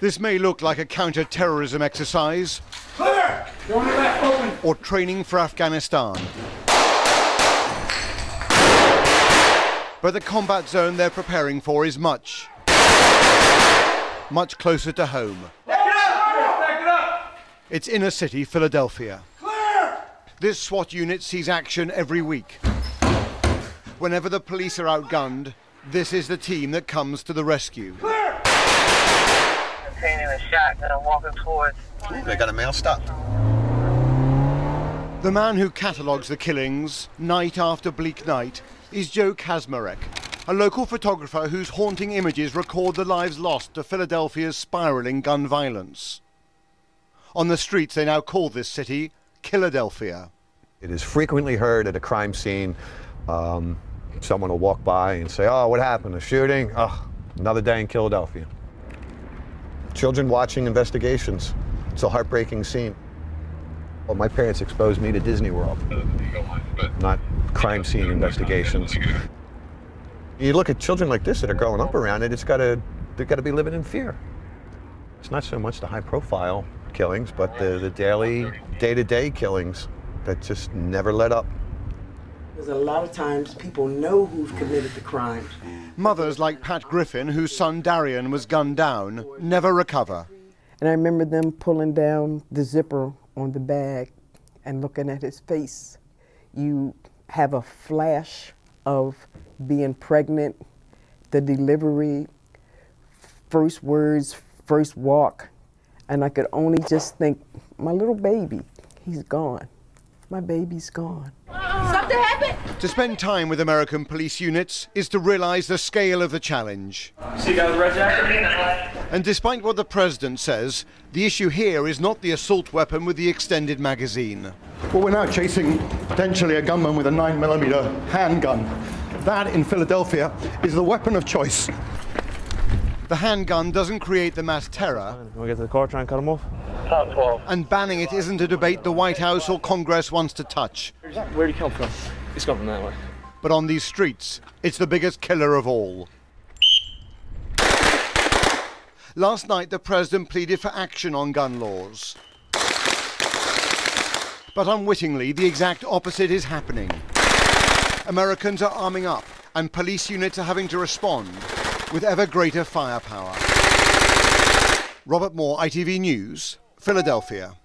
This may look like a counter-terrorism exercise or training for Afghanistan. But the combat zone they're preparing for is much closer to home. It's inner city Philadelphia. This SWAT unit sees action every week. Whenever the police are outgunned, this is the team that comes to the rescue. Containing a shot that I'm walking towards. Ooh, they got a male stop. The man who catalogues the killings, night after bleak night, is Joe Kazmarek, a local photographer whose haunting images record the lives lost to Philadelphia's spiralling gun violence. On the streets they now call this city Killadelphia. It is frequently heard at a crime scene, someone will walk by and say, "Oh, what happened? A shooting? Oh, another day in Philadelphia." Children watching investigations. It's a heartbreaking scene. Well, my parents exposed me to Disney World, not crime scene investigations. You look at children like this that are growing up around it, they've got to be living in fear. It's not so much the high-profile killings, but the daily, day-to-day killings that just never let up. Because a lot of times people know who's committed the crimes. Mothers like Pat Griffin, whose son Darian was gunned down, never recover. And I remember them pulling down the zipper on the bag and looking at his face. You have a flash of being pregnant, the delivery, first words, first walk, and I could only just think, my little baby, he's gone. My baby's gone. Something happened? To spend time with American police units is to realize the scale of the challenge. See guy with the red jacket? And despite what the president says, the issue here is not the assault weapon with the extended magazine. Well, we're now chasing potentially a gunman with a 9mm handgun. That, in Philadelphia, is the weapon of choice. The handgun doesn't create the mass terror. Can we get to the car, try and cut him off? Top 12. And banning it isn't a debate the White House or Congress wants to touch. Where'd he come from? He's come from that way. But on these streets, it's the biggest killer of all. Last night, the president pleaded for action on gun laws. But unwittingly, the exact opposite is happening. Americans are arming up, and police units are having to respond with ever greater firepower. Robert Moore, ITV News, Philadelphia.